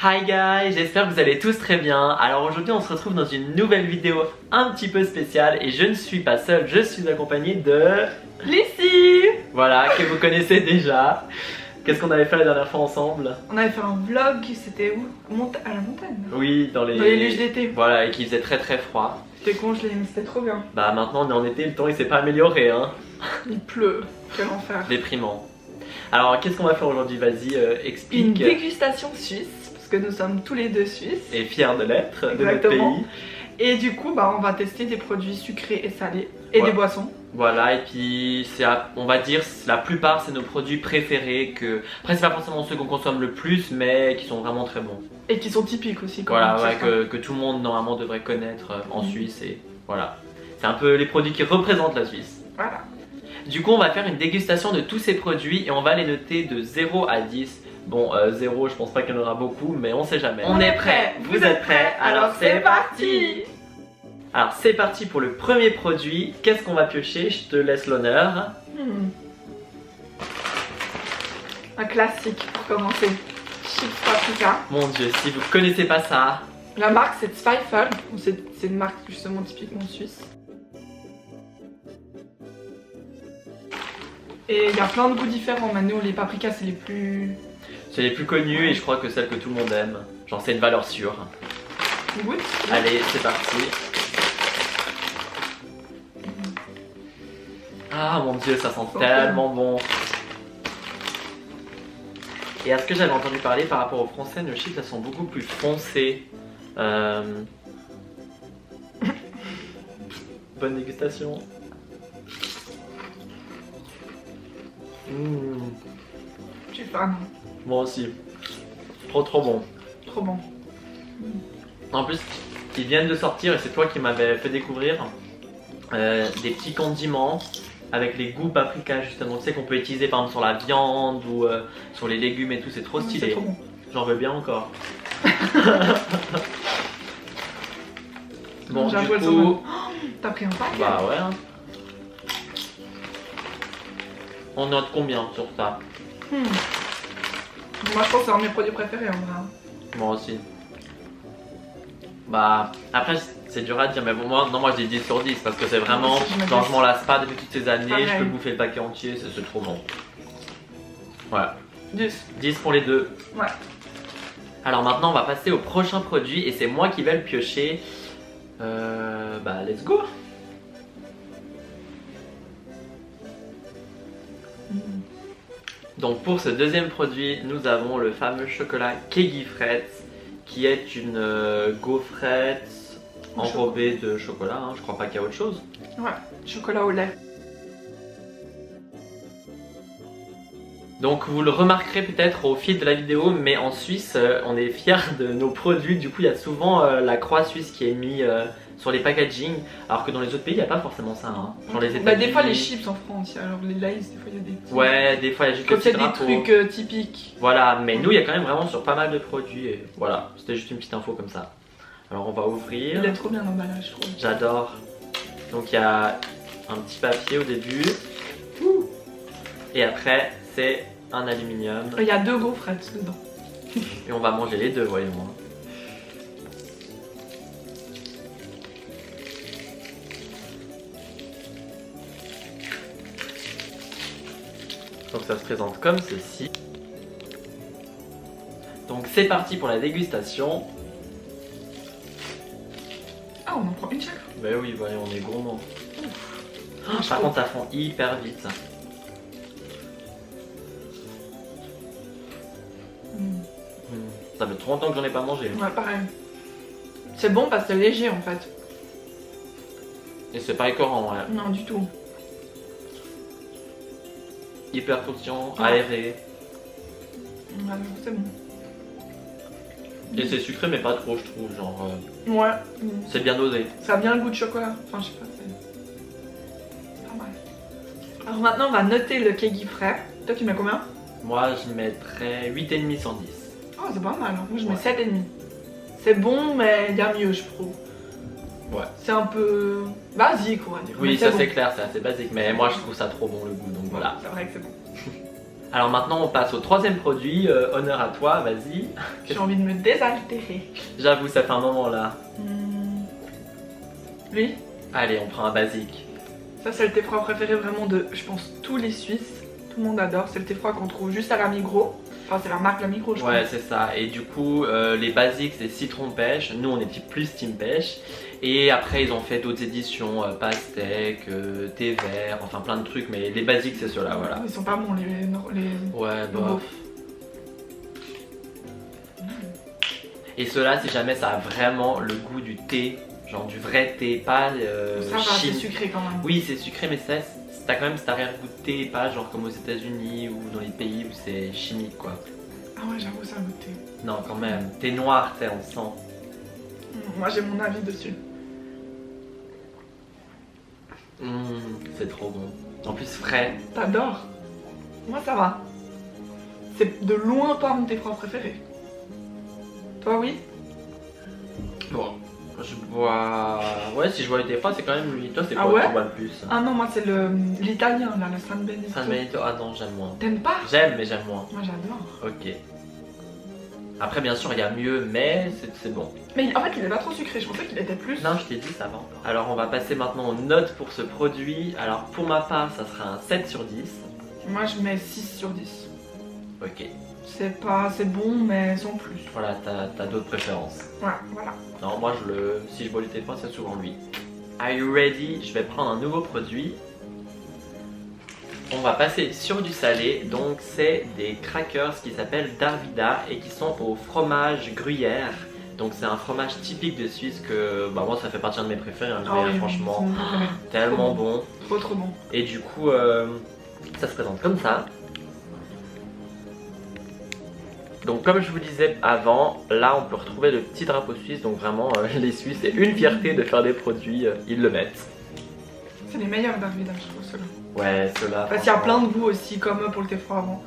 Hi guys, j'espère que vous allez tous très bien. Alors aujourd'hui on se retrouve dans une nouvelle vidéo un petit peu spéciale et je ne suis pas seule, je suis accompagnée de Lucie. Voilà, que vous connaissez déjà. Qu'est-ce qu'on avait fait la dernière fois ensemble? On avait fait un vlog, c'était où? À la montagne. Oui, dans les luges d'été. Voilà, et qui faisait très très froid. C'était congelé, mais c'était trop bien. Bah maintenant on est en été, le temps il s'est pas amélioré hein. Il pleut, quel enfer. Déprimant. Alors qu'est-ce qu'on va faire aujourd'hui? Vas-y, explique. Une dégustation suisse, parce que nous sommes tous les deux suisses. Et fiers de l'être, de notre Exactement. pays. Et du coup, on va tester des produits sucrés et salés, et Ouais. des boissons. Voilà, et puis on va dire la plupart c'est nos produits préférés que après c'est pas forcément ceux qu'on consomme le plus mais qui sont vraiment très bons. Et qui sont typiques aussi. Quand Voilà, même, ouais, que tout le monde normalement devrait connaître en Suisse et voilà. C'est un peu les produits qui représentent la Suisse. Voilà. Du coup on va faire une dégustation de tous ces produits et on va les noter de 0 à 10. Bon, 0 je pense pas qu'il y en aura beaucoup mais on sait jamais. On est prêts, vous êtes prêts, alors c'est parti. Alors c'est parti pour le premier produit. Qu'est-ce qu'on va piocher? Je te laisse l'honneur. Un classique pour commencer. Chips paprika. Mon dieu, si vous connaissez pas ça. La marque c'est Zweifel. C'est une marque justement typiquement suisse. Et il y a plein de goûts différents. Mais nous les paprikas c'est les plus... C'est les plus connus et je crois que celles que tout le monde aime. Genre c'est une valeur sûre. On goûte. Allez, c'est parti. Ah mon dieu, ça sent tellement bon. Et à ce que j'avais entendu parler par rapport aux français, nos chips elles sont beaucoup plus foncées. Bonne dégustation. Je suis fan. Moi aussi. Trop bon. Trop bon. En plus, ils viennent de sortir et c'est toi qui m'avais fait découvrir des petits condiments avec les goûts paprika justement. Tu sais qu'on peut utiliser par exemple sur la viande ou sur les légumes et tout, c'est trop stylé. C'est trop bon. J'en veux bien encore. Bon, du J'avoue, coup... T'as pris un pack? Bah ouais. Hein. On note combien sur ça? Moi je pense que c'est un de mes produits préférés en vrai. Moi aussi. Bah après c'est dur à dire mais bon moi je dis 10 sur 10 parce que c'est vraiment genre je m'en lasse pas depuis toutes ces années, Pareil. je peux bouffer le paquet entier, c'est trop bon. Voilà. 10. 10 pour les deux. Ouais. Alors maintenant on va passer au prochain produit et c'est moi qui vais le piocher. Bah let's go. Donc pour ce deuxième produit, nous avons le fameux chocolat Kegifrette qui est une gaufrette enrobée de chocolat, hein. Je crois pas qu'il y a autre chose. Ouais, chocolat au lait. Donc vous le remarquerez peut-être au fil de la vidéo, mais en Suisse on est fiers de nos produits, du coup il y a souvent la croix suisse qui est mise sur les packaging, alors que dans les autres pays il n'y a pas forcément ça. Hein. Genre les Bah, des fois les chips en France, alors les Lays, des fois il y a des petits... Ouais, des fois il y a juste Quand le il y petit a des drapeau. trucs typiques. Voilà, mais nous il y a quand même vraiment sur pas mal de produits et voilà, c'était juste une petite info comme ça. Alors on va ouvrir. Il est trop bien l'emballage, je trouve. J'adore. Donc il y a un petit papier au début. Et après c'est un aluminium. Il y a 2 gaufrettes dedans. Et on va manger les deux, voyons. Donc ça se présente comme ceci. Donc c'est parti pour la dégustation. Ah, on en prend une chaque. Bah oui, voyons, on est gourmand. Par contre ça fond hyper vite. Ça fait trop longtemps que j'en ai pas mangé. Ouais, pareil. C'est bon parce que c'est léger en fait. Et c'est pas écœurant, ouais. Non, du tout. Hyper croustillant, Ouais. aéré. Ouais, c'est bon. Et c'est sucré mais pas trop je trouve, genre Ouais. c'est bien dosé. Ça a bien le goût de chocolat. Enfin, je sais pas, c'est pas mal. Alors maintenant, on va noter le kegi frais. Toi, tu mets combien? Moi je mettrais 8,5 sur 10. Oh, c'est pas mal. Moi, je mets Ouais. 7,5. C'est bon, mais il y a mieux, je trouve. Ouais. C'est un peu basique, on va dire. Oui, mais ça bon. c'est clair, c'est assez basique, mais moi je trouve ça trop bon le goût, donc voilà. C'est vrai que c'est bon. Alors maintenant on passe au troisième produit, honneur à toi, vas-y. J'ai envie de me désaltérer. J'avoue ça fait un moment là. Lui, Allez on prend un basique. ça c'est le thé froid préféré vraiment de, je pense, tous les Suisses. Tout le monde adore, c'est le thé froid qu'on trouve juste à la Migros. Enfin c'est la marque La Migros je Ouais pense. c'est ça, et du coup les basiques c'est citron pêche, nous on est plus team pêche. Et après ils ont fait d'autres éditions, pastèque, thé vert, enfin plein de trucs, mais les basiques c'est ceux-là, voilà. Ils sont pas bons les Ouais le bah. beauf. Et ceux-là si jamais ça a vraiment le goût du thé, genre du vrai thé, pas Ça va, c'est chimique. sucré quand même. Oui c'est sucré mais ça t'as quand même cet arrière-goût de thé, pas genre comme aux États-Unis ou dans les pays où c'est chimique quoi. Ah ouais, j'avoue, ça a goûté. Non quand même, thé noir, tu sais, on sent. Moi j'ai mon avis dessus. C'est trop bon. En plus frais. T'adores? Moi ça va. C'est de loin pas mon thé froid préféré. Toi oui? Bon, je bois. Ouais, si je bois le thé froid, c'est quand même lui. Toi, c'est Ah quoi que ouais tu bois le plus? Ah non, moi c'est l'italien là, le San Benito. San Benito, ah non, j'aime moins. T'aimes pas? J'aime, mais j'aime moins. Moi j'adore. Ok. Après, bien sûr, il y a mieux, mais c'est bon. Mais en fait il est pas trop sucré, je pensais qu'il était plus. Non, je t'ai dit, ça va. Alors, on va passer maintenant aux notes pour ce produit. Alors, pour ma part, ça sera un 7 sur 10. Moi je mets 6 sur 10. Ok. C'est bon mais sans plus. Voilà, t'as d'autres préférences. Ouais, voilà. Non, moi, si je bois du thé froid, c'est souvent lui. Are you ready? Je vais prendre un nouveau produit. On va passer sur du salé, donc c'est des crackers qui s'appellent Darvida et qui sont au fromage gruyère. Donc c'est un fromage typique de Suisse que bah, moi ça fait partie de mes préférés, hein, Ah oui, franchement, c'est mon préféré. tellement bon. Trop bon. Et du coup ça se présente comme ça. Donc comme je vous disais avant, là on peut retrouver le petit drapeau suisse, donc vraiment les Suisses, c'est une fierté de faire des produits, ils le mettent. C'est les meilleurs d'Arvida, je trouve ceux-là. Ouais, ceux-là. Parce qu'il y a plein de goûts aussi, comme pour le thé froid avant.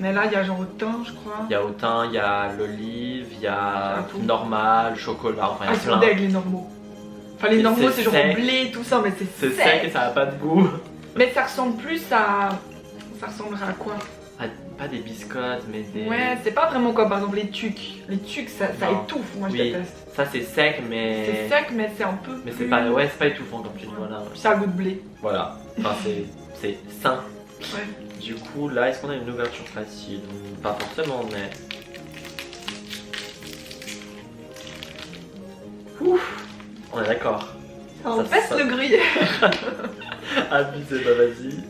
Mais là, il y a genre au thym, je crois. Il y a au thym, il y a l'olive, il y a tout. normal, chocolat, enfin il y Ah, a ils sont plein. deg les normaux. Enfin, les Mais normaux, c'est c'est genre sec. blé, tout ça, mais C'est sec et ça a pas de goût. Mais ça ressemble plus à. Ça ressemblerait à quoi? Ah, pas des biscottes, mais des. Ouais, c'est pas vraiment comme par exemple les tucs. Les tucs, ça Non. étouffe, moi je Oui. déteste. Ça c'est sec, mais. C'est sec, mais c'est un peu. Mais plus... c'est pas, ouais, c'est pas étouffant comme tu dis, voilà. Ça a goût de blé. Voilà. Enfin, c'est sain. Ouais. Du coup, là, est-ce qu'on a une ouverture facile? Pas forcément, mais. Ouf! On est d'accord. Ça en Ça pèse sent- le gruyère. Abusé, bah vas-y.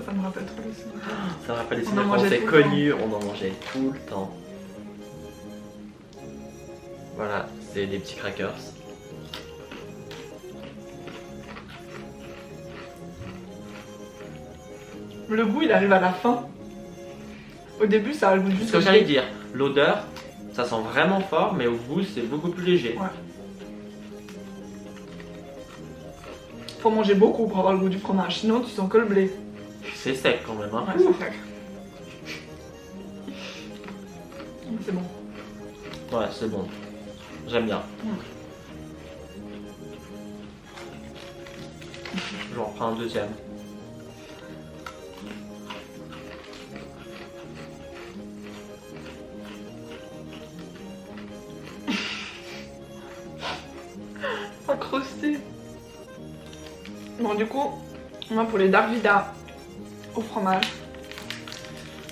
Ça me rappelle trop les souvenirs. Ça me rappelle les On en souvenirs mangeait français tout le temps. connus, on en mangeait tout le temps. Voilà, c'est des petits crackers. Le goût, il arrive à la fin. Au début, ça a le goût Ce juste que de j'allais blé. dire, l'odeur, ça sent vraiment fort, mais au goût, c'est beaucoup plus léger. Ouais. Faut manger beaucoup pour avoir le goût du fromage, sinon tu sens que le blé. C'est sec quand même, hein. Ouais, c'est sec. C'est bon. Ouais, c'est bon. J'aime bien. J'en reprends un deuxième. Ça croustille. Bon, du coup, moi pour les Darvida au fromage,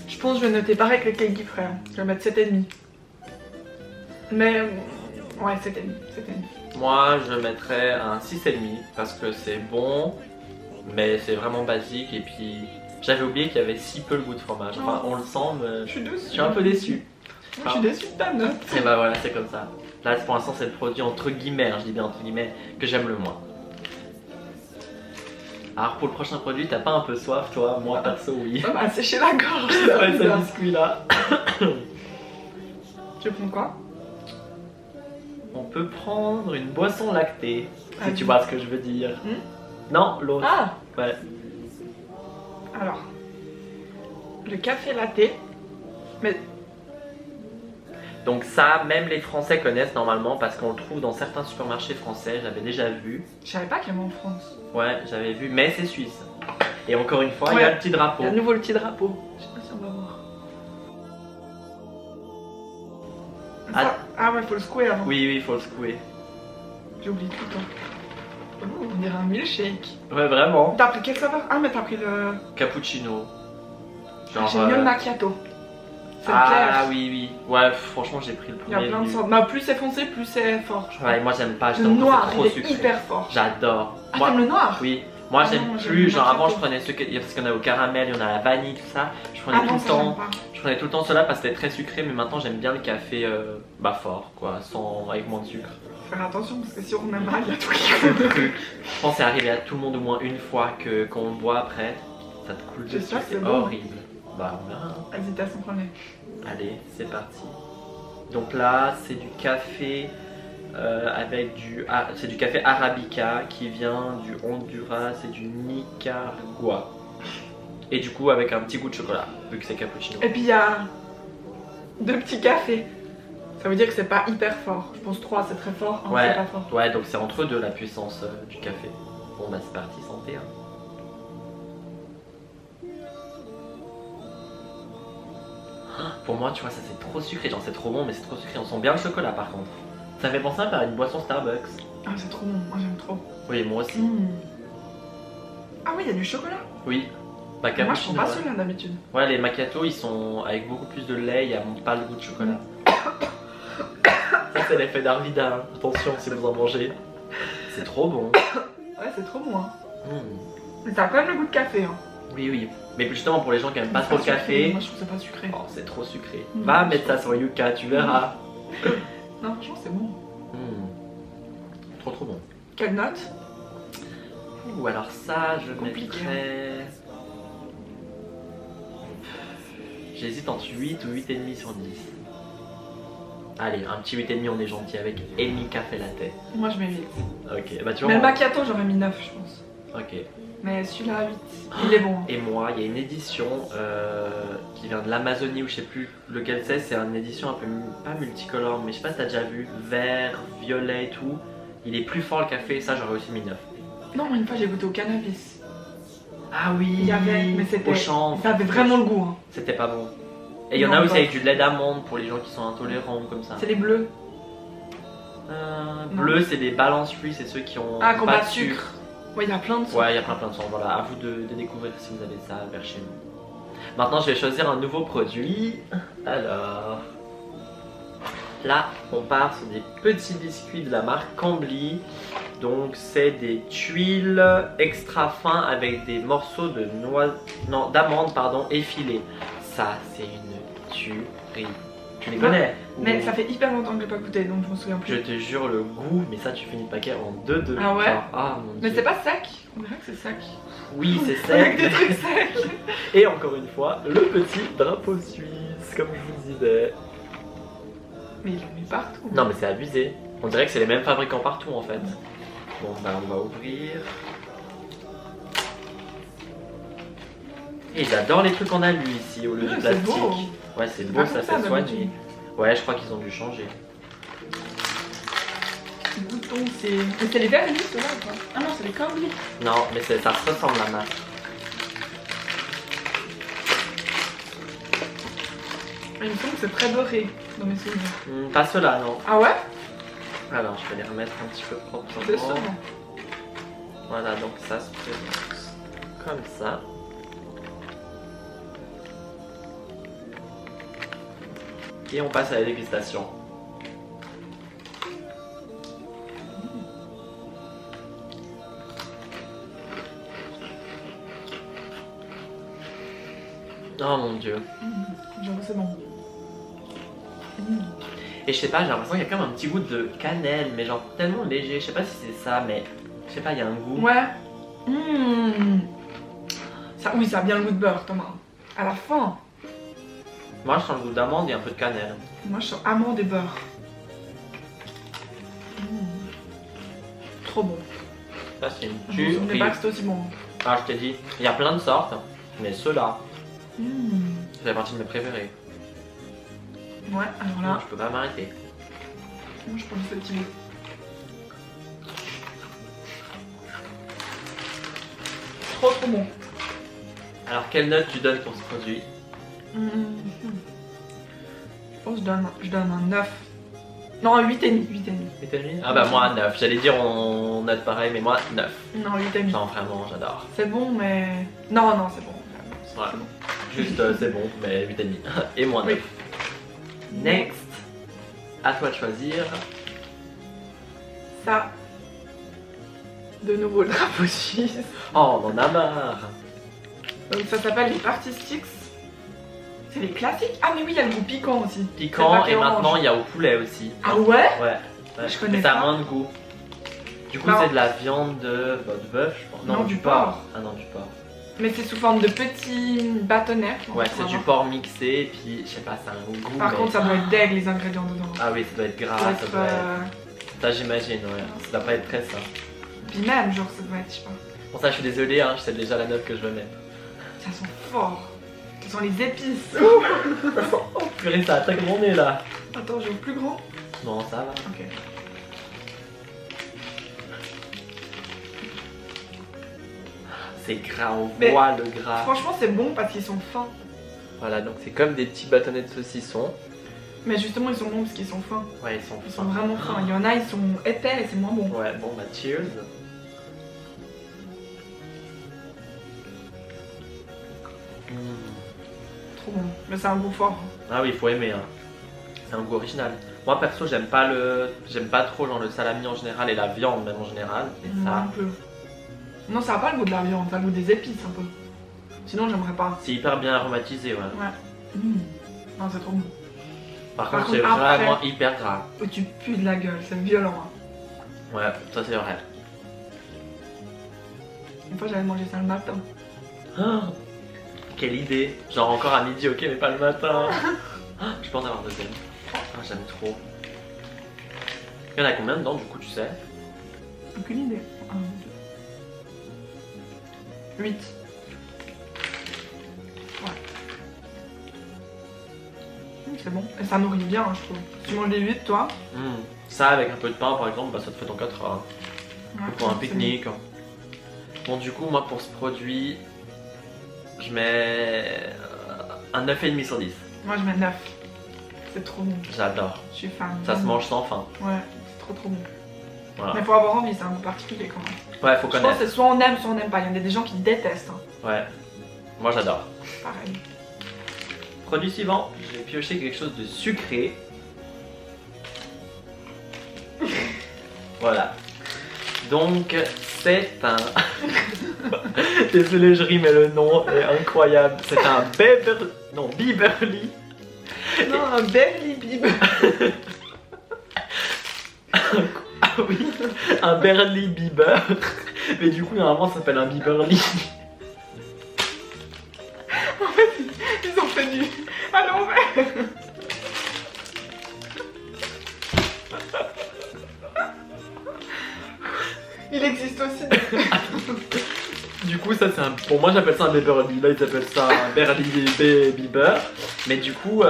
je pense que je vais noter pareil que le Keigi frère. Je vais mettre 7,5. Mais ouais, 7,5. Moi, je mettrais un 6,5 parce que c'est bon, mais c'est vraiment basique. Et puis, j'avais oublié qu'il y avait si peu le goût de fromage. Enfin, on le sent, mais Je suis déçue. je suis un peu déçu. Moi, je suis déçue de ta note. Et bah voilà, c'est comme ça. Là, pour l'instant, c'est le produit entre guillemets, hein, je dis bien entre guillemets, que j'aime le moins. Alors, pour le prochain produit, t'as pas un peu soif, toi? Moi, perso, oui. Ça m'a séché la gorge. Ouais, ce biscuit-là. Tu prends quoi? On peut prendre une boisson lactée, si Vas-y. tu vois ce que je veux dire. Non, l'autre. Ah, Ouais. alors. Le café latte. Mais Donc ça, même les Français connaissent normalement parce qu'on le trouve dans certains supermarchés français, j'avais déjà vu. je savais pas qu'il y avait en France. Ouais, j'avais vu, mais c'est suisse. Et encore une fois, il y a le petit drapeau. Il y a à nouveau le petit drapeau. Je sais pas si on va voir. Ah ouais, faut le secouer avant. Oui, il faut le secouer. J'oublie tout le temps. Oh, on dirait un milkshake. Ouais, vraiment. T'as pris quelle saveur? Ah, mais t'as pris le Cappuccino. Genre, j'ai mieux le macchiato. C'est ah clair. oui. Ouais, franchement, j'ai pris le Il y a premier. plein de sortes. Bah, plus c'est foncé, plus c'est fort. Je crois. Ouais, moi j'aime pas. Le J'aime noir, trop il est sucré. hyper fort. J'adore. Ah, Moi, t'aimes le noir? oui. Moi Ah j'aime non, j'aime plus. le Genre avant, je macchiato. prenais ceux parce qu'il y en a au caramel, il y en a à la vanille, tout ça. Je prenais Ah tout non, le ça j'aime temps. pas. Je prenais tout le temps cela parce que c'était très sucré, mais maintenant j'aime bien le café fort, quoi, avec moins de sucre. Faut faire attention parce que si on a mal, il y a tout qui coule. Je pense que c'est arrivé à tout le monde au moins une fois que quand on le boit après, ça te coule dessus, J'espère que c'est c'est bon. horrible. Bah on verra. Hésitation première. Allez, c'est parti. Donc là, c'est du café avec c'est du café arabica qui vient du Honduras et du Nicaragua. Et du coup avec un petit goût de chocolat, vu que c'est cappuccino. Et puis il y a 2 petits cafés. Ça veut dire que c'est pas hyper fort. Je pense 3 c'est très fort, 1 Ouais. c'est pas fort. Ouais, donc c'est entre deux la puissance du café. Bon bah c'est parti, santé. Hein. Pour moi, tu vois, ça c'est trop sucré, genre c'est trop bon, mais c'est trop sucré. On sent bien le chocolat par contre. Ça fait penser à une boisson Starbucks. Ah, c'est trop bon, moi j'aime trop. Oui, moi aussi. Ah oui, il y a du chocolat. Oui. Bah, Moi je prends pas ouais. celui-là d'habitude. Ouais, les macchiatos ils sont avec beaucoup plus de lait, il n'y a pas le goût de chocolat. Ça, c'est l'effet d'Arvida, hein. Attention si vous en mangez. C'est trop bon. Ouais, c'est trop bon. Hein. Mmh. Mais ça a quand même le goût de café. Hein. Oui. Mais justement, pour les gens qui aiment pas C'est trop le sucré. café, Moi je trouve ça pas sucré. oh, c'est trop sucré. Mmh. Va mettre ça sur Yuka, tu verras. Non, franchement c'est bon. Mmh. Trop bon. Quelle note? Ou alors ça, je Compliqué, mettrais... J'hésite entre 8 ou 8,5 sur 10. Allez, un petit 8,5, on est gentil avec Amy Café Latte. Moi je mets 8. Ok, bah tu vois. Mais le macchiato j'aurais mis 9 je pense. Ok. Mais celui-là 8. Il est bon. Hein. Et moi, il y a une édition qui vient de l'Amazonie ou je sais plus lequel c'est une édition un peu pas multicolore, mais je sais pas si t'as déjà vu, vert, violet et tout. Il est plus fort le café, ça j'aurais aussi mis 9. Non, une fois j'ai goûté au cannabis. Ah oui, Il y avait, mais c'était. au chanvre. Ça avait vraiment le goût. Hein. C'était pas bon. Et il y en Non, a aussi pas. avec du lait d'amande pour les gens qui sont intolérants ou comme ça. C'est les bleus. Bleu, c'est des balance fruits, c'est ceux qui ont Ah, qu'on pas pas de de sucre. Ouais, il y a plein de sucre. Ouais, il y a plein de sortes. Voilà, à vous de découvrir si vous avez ça vers chez nous. Maintenant, je vais choisir un nouveau produit. Alors, là, on part sur des petits biscuits de la marque Cambly. Donc, c'est des tuiles extra fins avec des morceaux de d'amande, effilés. Ça, c'est une tuerie. Tu les connais? Mais Ou- ça fait hyper longtemps que j'ai pas goûté donc je me souviens plus. Je te jure, le goût, mais ça, tu finis le paquet en 2-2. Ah ouais? Genre, ah mon Mais Dieu. c'est pas sec. On dirait que c'est sec. Oui, c'est Avec sec. des trucs secs. Et encore une fois, le petit drapeau suisse, comme je vous disais. Mais ils l'ont mis partout. Non, mais c'est abusé. On dirait que c'est les mêmes fabricants partout en fait. Bon, bah, on va ouvrir. Et j'adore les trucs en alu ici au lieu Ouais, du c'est plastique. beau. Ouais, c'est C'est beau, pas ça comme ça, fait soigné. d'habitude. Ouais, je crois qu'ils ont dû changer. Bouton, c'est. Mais c'est les vernis ceux-là ou pas? Ah non, c'est les Cambly. Non, mais ça se ressemble la masse. Il me semble que c'est très doré dans mes souvenirs. Pas ceux-là, non. Ah ouais? Alors, je vais les remettre un petit peu C'est proprement. sûrement. Voilà, donc ça se présente comme ça. Et on passe à la dégustation. Oh mon dieu. J'avoue, c'est bon. Et je sais pas, j'ai l'impression qu'il y a quand même un petit goût de cannelle, mais genre tellement léger. Je sais pas si c'est ça, mais je sais pas, il y a un goût. Ouais. Ça, oui, ça a bien le goût de beurre, Thomas. À la fin. Moi, je sens le goût d'amande et un peu de cannelle. Moi, je sens amande et beurre. Trop bon. Ça, c'est une Je me souvenais tuerie. pas que c'était aussi bon. Ah, je t'ai dit, il y a plein de sortes, mais ceux-là, Mmh. c'est la partie de mes préférés. Ouais, alors là, Je peux pas m'arrêter. moi je prends ce petit bout. Trop bon. Alors, quelle note tu donnes pour ce produit? Je pense que je donne un 9. Non, un 8,5. 8,5? Ah bah moi 9. J'allais dire on note pareil, mais moi 9. Non, 8,5. Non, vraiment, j'adore. C'est bon, mais... Non, c'est bon. Ouais. C'est bon. Juste c'est bon, mais 8,5. Et moins 9. Oui. Next. À toi de choisir. Ça. De nouveau le drapeau suisse. Oh, on en a marre. Donc ça s'appelle les Party Sticks. C'est les classiques. Ah mais oui, il y a le goût piquant aussi. Piquant C'est et le paquet maintenant orange. il y a au poulet aussi. Ah ouais? Ouais. Je connais mais ça a pas. moins de goût. Du coup, Non. c'est de la viande de bœuf, je pense. Non, du porc. Ah non, du porc. Mais c'est sous forme de petits bâtonnets. Ouais, c'est du porc mixé, et puis je sais pas, ça a un goût. Par mais- contre, ça doit être deg les ingrédients dedans. Ah oui, ça doit être gras, Ça doit ça être, doit être. Ça, j'imagine, ouais. Ça doit pas être très sain. Puis même, genre, ça doit être, je sais pas. Bon, ça, je suis désolé, hein, je sais déjà la note que je vais mettre. Ça sent fort. Ce sont les épices. Oh purée, ça attaque mon nez là. Attends, j'ai au plus grand. Non, ça va. Ok. C'est gras, on Mais- voit le gras. Franchement, c'est bon parce qu'ils sont fins. Voilà, donc c'est comme des petits bâtonnets de saucisson. Mais justement, ils sont bons parce qu'ils sont fins. Ouais, ils sont Ils sont fins. vraiment fins. Il y en a, ils sont épais et c'est moins bon. Ouais, bon bah cheers. Trop bon. Mais c'est un goût fort. Ah oui, il faut aimer. Hein. C'est un goût original. Moi perso, j'aime pas trop genre le salami en général et la viande même en général. Et Moi ça, un peu. Non, ça a pas le goût de la viande, ça a le goût des épices un peu. Sinon, j'aimerais pas. c'est hyper bien aromatisé, ouais. Ouais. Non, c'est trop bon. Par Par contre, c'est contre, après- vraiment hyper gras. Oh, tu pues de la gueule, c'est violent. Hein. Ouais, ça c'est vrai. Une fois, j'avais mangé ça le matin. Ah, quelle idée. Genre encore à midi, ok, mais pas le matin. Ah, je peux en avoir deuxième. Ah, j'aime trop. Il y en a combien dedans, du coup, tu sais? Aucune idée. 1, 2. 8. Ouais. C'est bon. Et ça nourrit bien, hein, je trouve. Si tu manges les 8, toi. Ça, avec un peu de pain, par exemple, bah, ça te fait ton 4 heures. Ouais, Pour un c'est pique-nique. Bon, du coup, moi, pour ce produit, je mets un 9,5 sur 10. bon. Moi, je mets 9. C'est trop bon. J'adore. Je suis fan. Ça se mange sans faim. Ouais, c'est trop bon. Voilà. Mais faut avoir envie, c'est un goût particulier quand même. Ouais, faut Je pense connaître. que c'est soit on aime, soit on n'aime pas. Il y a des gens qui détestent. Hein. Ouais. Moi, j'adore. Pareil. Produit suivant, j'ai pioché quelque chose de sucré. Voilà. Donc, c'est un... Désolé, je ris, mais le nom est incroyable. C'est un Biberly. Non, un Berly Bib. Ah oui, un Berly Bieber. Mais du coup, normalement, ça s'appelle un Biberly. Ils ont fait du... à l'envers. Il existe aussi. Du coup, ça c'est un... Pour moi, j'appelle ça un Beverly. Là, ils appellent ça un Berly Bieber. Mais du coup,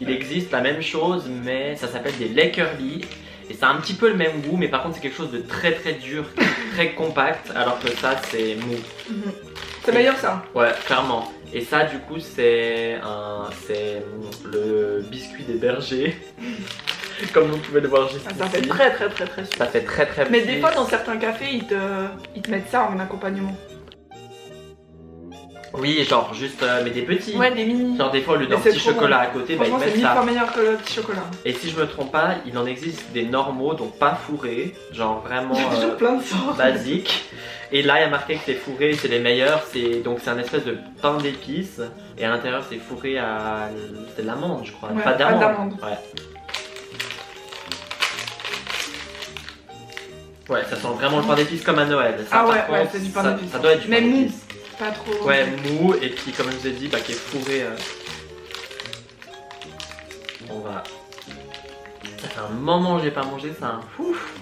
il existe la même chose, mais ça s'appelle des Lakerly. Et ça a un petit peu le même goût, mais par contre, c'est quelque chose de très très dur, très compact, alors que ça, c'est mou. C'est meilleur ça. Ouais, clairement. Et ça, du coup, c'est le biscuit des bergers. Comme vous pouvez le voir juste Ça fait ici. très très très très sucré. Ça fait très très Mais petit. des fois dans certains cafés ils te mettent ça en accompagnement. Oui, genre juste, mais des petits. Ouais, des mini. Genre des fois, au lieu d'un Mais c'est petit trop chocolat bon. à côté, bah, ils Franchement c'est mettent 1000 ça. fois meilleur que le petit chocolat. Et si je me trompe pas, il en existe des normaux, donc pas fourrés, genre vraiment Il y a toujours plein de sortes. basiques. Et là, il y a marqué que c'est fourré, c'est les meilleurs. Donc c'est un espèce de pain d'épices. Et à l'intérieur, c'est fourré à... C'est de l'amande, je crois. Ouais, pas pas d'amande. d'amande. Ouais. Ouais, ça sent vraiment le pain d'épices comme à Noël. Ça, Ah par ouais, contre, ouais, c'est du pain ça- d'épices. Ça doit être du Mais pain mou. d'épices. Pas trop. Ouais, mou, et puis comme je vous ai dit, bah, qui est fourré. On va. Ça fait un moment que j'ai pas mangé ça. Ouf.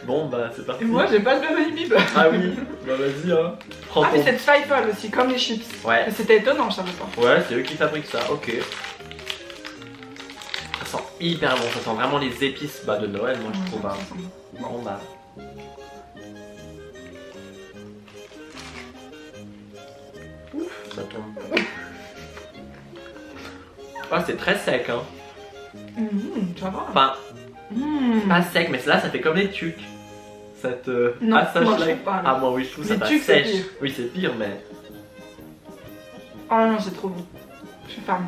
Bon, bah c'est parti. Et moi j'ai pas le Berly Bib. Ah oui, bah vas-y, hein. Prends Ah ton. mais c'est de Zweifel aussi, comme les chips. Ouais. Mais c'était étonnant, je savais pas. Ouais, c'est eux qui fabriquent ça, ok. Ça sent hyper bon, ça sent vraiment les épices de Noël, moi je trouve. Hein. Bon bah. Ouf, ça tombe. Ah, c'est très sec, hein. Ça va. Enfin, pas sec, mais là ça fait comme les tucs. Ça te non, assèche moi, la... je trouve pas, Ah, moi oui, je trouve ça tucs, c'est sèche. pire. Oui, c'est pire, mais. Oh non, c'est trop bon. Je suis fan.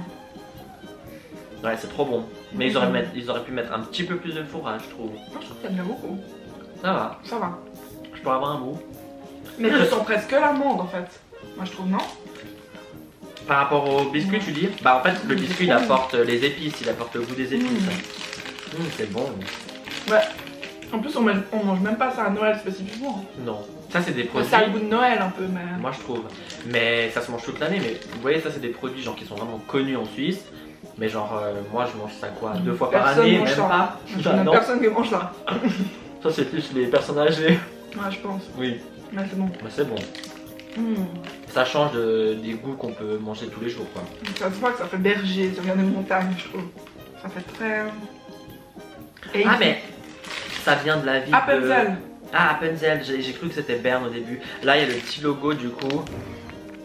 Ouais, c'est trop bon. Mais ils auraient pu mettre un petit peu plus de fourrage, je trouve. Moi, je trouve que t'aimes bien beaucoup. Ça va, Ça va. je pourrais avoir un goût. Mais tu sens presque l'amande en fait. Moi, je trouve, non? Par rapport au biscuit, tu dis? Bah, en fait, le biscuit il apporte les épices, il apporte le goût des épices. C'est bon. Ouais. En plus, on mange même pas ça à Noël spécifiquement. Non. Ça, c'est des produits. Ça a le goût de Noël un peu, mais. Moi, je trouve. Mais ça se mange toute l'année. Mais vous voyez, ça, c'est des produits genre qui sont vraiment connus en Suisse. Mais genre, moi, je mange ça quoi 2 fois par Personne année, mange même ça. pas. Je connais non. personne qui mange ça. Ça, c'est plus les personnes âgées. Ouais, je pense. Oui. Ouais, c'est bon. Mais c'est bon. Ça change des goûts qu'on peut manger tous les jours, quoi. Ça se voit que ça fait berger, ça vient des montagnes, je trouve. Ça fait très. Ah, mais ça vient de la ville. Appenzell. Ah, Appenzell, j'ai cru que c'était Berne au début. Là, il y a le petit logo du coup.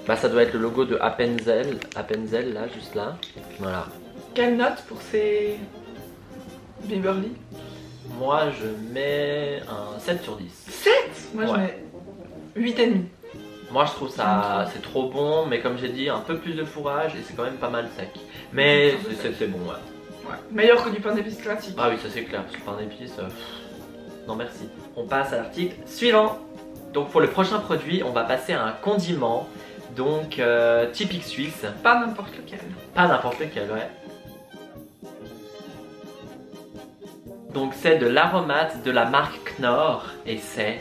Bah, ça doit être le logo de Appenzell. Appenzell, là, juste là. Voilà. Quelle note pour ces Beverly? Moi, je mets un 7 sur 10. 7? Moi, je mets 8,5. Moi, je trouve ça, c'est trop bon, mais comme j'ai dit, un peu plus de fourrage et c'est quand même pas mal sec. Mais c'est bon, ouais. Ouais. Meilleur que du pain d'épices classique. Ah oui, ça c'est clair, parce que pain d'épices, non merci. On passe à l'article suivant. Donc pour le prochain produit, on va passer à un condiment, donc typique suisse. Pas n'importe lequel. Pas n'importe lequel, ouais. Donc c'est de l'aromate de la marque Knorr et c'est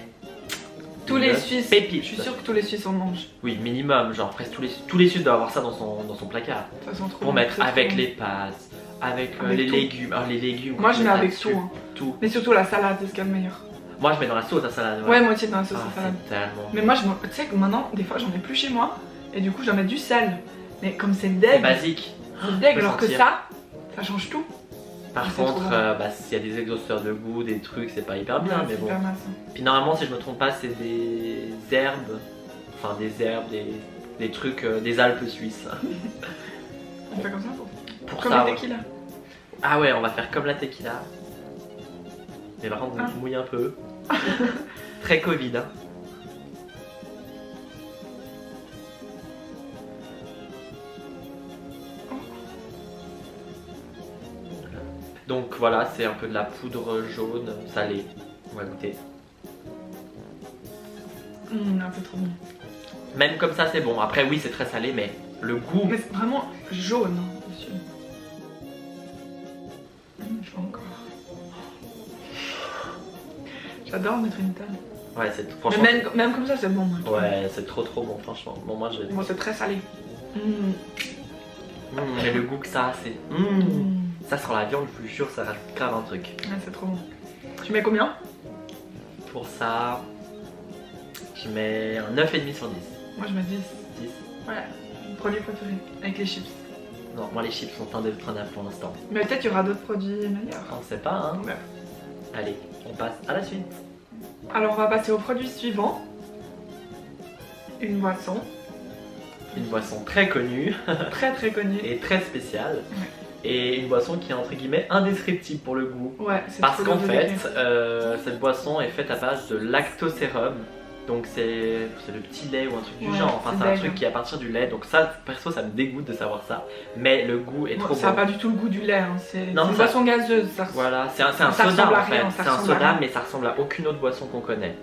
tous les Suisses, pépite. Je suis sûre que tous les Suisses en mangent. Oui, minimum, genre presque tous les Suisses doivent avoir ça dans son placard. De toute façon, trop Pour bon, mettre c'est avec trop les pâtes, avec Avec les tout. légumes. Alors les légumes. Moi, quand je tu mets mets avec là-dessus, tout. Hein. Tout. Mais surtout la salade, c'est ce qu'il y a de meilleur. Moi je mets dans la sauce à salade. Ouais, moi aussi dans la sauce Ah, à salade. c'est tellement. Mais moi, tu sais que maintenant, des fois, j'en ai plus chez moi. Et du coup, j'en mets du sel. Mais comme c'est C'est deg, basique. c'est deg, peut alors que sentir. ça change tout. Par c'est contre, trop bon. bah, s'il y a des exhausteurs de goût, des trucs, c'est pas hyper bien, Ouais, mais c'est bon. hyper mal, ça. Puis normalement, si je me trompe pas, c'est des herbes. Enfin, des herbes, des trucs des Alpes suisses. On fait comme ça Pour Comme ça, le ouais. tequila. Ah ouais, on va faire comme la tequila. Mais par contre, on mouille un peu. Très Covid, hein. Donc voilà, c'est un peu de la poudre jaune salée. On va goûter. C'est trop bon. Même comme ça, c'est bon. Après, oui, c'est très salé, mais le goût. Mais c'est vraiment jaune hein, dessus. Je vois encore. J'adore mettre une table. Ouais, c'est Mais franchement. même comme ça, c'est bon. Moi, Ouais, c'est trop bon, franchement. Bon, moi, je. Bon, c'est très salé. Mais le goût que ça a, c'est. Ça, sur la viande, je vous jure, ça rajoute grave un truc. Ouais, c'est trop bon. Tu mets combien? Pour ça, je mets un 9,5 sur 10. Moi, je mets 10. 10. Ouais, mon produit préféré. Avec les chips. Non, moi, les chips sont indétrônables pour l'instant. Mais peut-être qu'il y aura d'autres produits meilleurs. On sait pas, hein. Ouais. Allez, on passe à la suite. Alors, on va passer au produit suivant. Une boisson. Une boisson très connue Très très connue. et très spéciale. Ouais. Et une boisson qui est entre guillemets indescriptible pour le goût. Ouais, c'est Parce trop qu'en dur de fait, décrire. cette boisson est faite à base de lactosérum. Donc c'est le petit lait ou un truc du Ouais, genre. Enfin, c'est c'est un deg. truc qui est à partir du lait. Donc ça, perso, ça me dégoûte de savoir ça. Mais le goût est Bon, trop ça n'a bon. pas du tout le goût du lait. Hein. C'est Non, une ça- boisson gazeuse. Ça... Voilà, c'est un Ça soda ressemble à en fait. rien, ça C'est un ressemble à soda, rien. mais ça ressemble à aucune autre boisson qu'on connaît.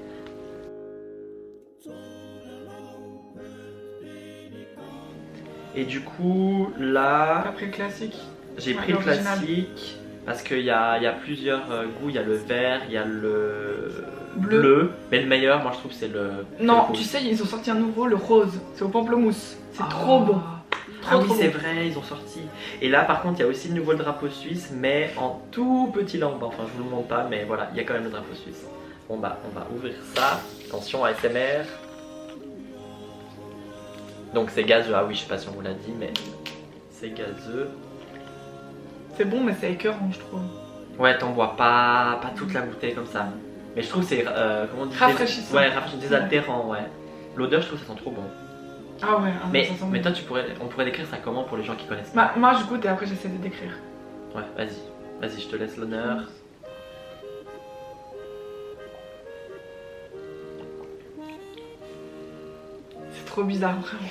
Et du coup, là, Après le classique. j'ai Ouais, pris le l'original. classique parce qu'il y a plusieurs goûts. Il y a le vert, il y a le Bleu. Mais le meilleur, moi je trouve, c'est le. Non, c'est le tu sais, ils ont sorti un nouveau, le rose. C'est au pamplemousse. C'est Ah. trop bon. Ah oui, trop c'est bon. vrai, ils ont sorti. Et là, par contre, il y a aussi le nouveau drapeau suisse, mais en tout petit lampe. Enfin, je vous le montre pas, mais voilà, il y a quand même le drapeau suisse. Bon, bah, on va ouvrir ça. Attention, ASMR. Donc, c'est gazeux. Ah oui, je sais pas si on vous l'a dit, mais c'est gazeux. C'est bon, mais c'est écœurant, je trouve. Ouais, t'en bois pas toute la bouteille comme ça. Mais je trouve que c'est comment on dit, Rafraîchissant. Ouais, rafraîchissant, désaltérant, ouais. L'odeur, je trouve que ça sent trop bon. Ah ouais, ah, Mais, ça sent mais bon. toi, on pourrait décrire ça comment pour les gens qui connaissent pas? Bah, moi, je goûte et après, j'essaie de décrire. Ouais, vas-y. Vas-y, je te laisse l'honneur. C'est trop bizarre, vraiment.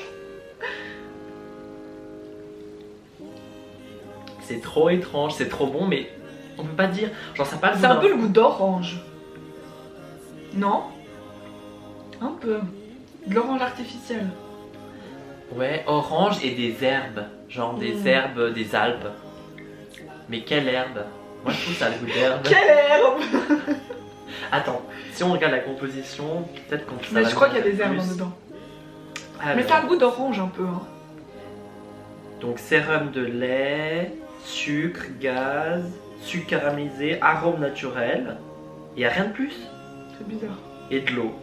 C'est trop étrange, c'est trop bon, mais on peut pas dire. Genre, ça a pas le goût C'est un d'un- peu le goût d'orange. Non? Un peu. De l'orange artificielle. Ouais, orange et des herbes. Genre des herbes des Alpes. Mais quelle herbe? Moi, je trouve ça a le goût d'herbe. Quelle herbe! Attends, si on regarde la composition, peut-être qu'on Mais va je crois nous qu'il y a dire des herbes plus. dedans. Alors, Mais ça a le goût d'orange un peu. Hein. donc, sérum de lait, sucre, gaz, sucre caramélisé, arôme naturel. Il y a rien de plus. C'est bizarre. Et de l'eau.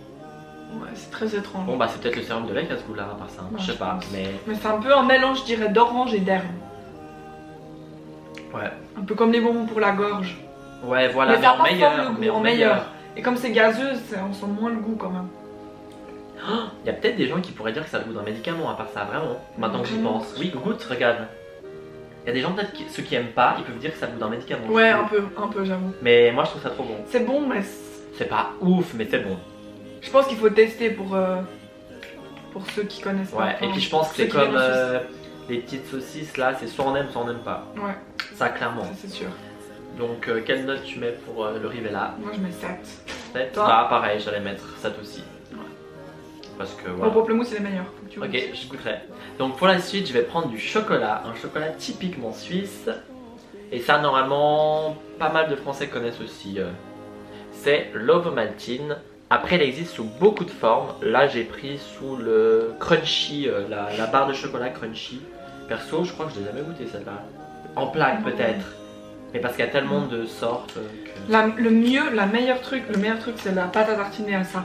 Ouais, c'est très étrange. Bon, bah, c'est peut-être le sérum de lait qui a ce goût-là, à part ça. Ouais, je sais je pas, pense. mais. Mais c'est un peu un mélange, je dirais, d'orange et d'herbe. Ouais. Un peu comme les bonbons pour la gorge. Ouais, voilà, Mais mais ça a en pas fort meilleur. le goût, Mais en en meilleur. Et comme c'est gazeux, on sent moins le goût quand même. Il y a peut-être des gens qui pourraient dire que ça a le goût d'un médicament, à part ça, vraiment. Maintenant que j'y Vraiment. pense. Oui, goûte, regarde. Il y a des gens, peut-être, ceux qui aiment pas, ils peuvent dire que ça a le goût d'un médicament. Ouais, je trouve. un peu, j'avoue. Mais moi, je trouve ça trop bon. C'est bon, mais C'est pas ouf, mais c'est bon. je pense qu'il faut tester pour ceux qui connaissent pas. Ouais, et Enfin, puis je pense que ceux c'est qui comme viennent en Suisse. les petites saucisses là, c'est soit on aime, soit on n'aime pas. Ouais, Ça, clairement. ça c'est sûr. Donc, quelle note tu mets pour le Rivella? Moi je mets 7. 7. Toi? Bah, pareil, j'allais mettre 7 aussi. Ouais. Parce que Bon, voilà. pamplemousse c'est les meilleurs. Faut que tu Ok, goûtes. je goûterai. Donc pour la suite, je vais prendre du chocolat, un chocolat typiquement suisse. Et ça, normalement, pas mal de Français connaissent aussi. C'est l'Ovomaltine. Après, elle existe sous beaucoup de formes. Là, j'ai pris sous le crunchy, la barre de chocolat crunchy. Perso, je crois que je l'ai jamais goûté celle-là. En plaque Non. peut-être. Mais parce qu'il y a tellement de sortes que... Le meilleur truc c'est la pâte à tartiner à ça.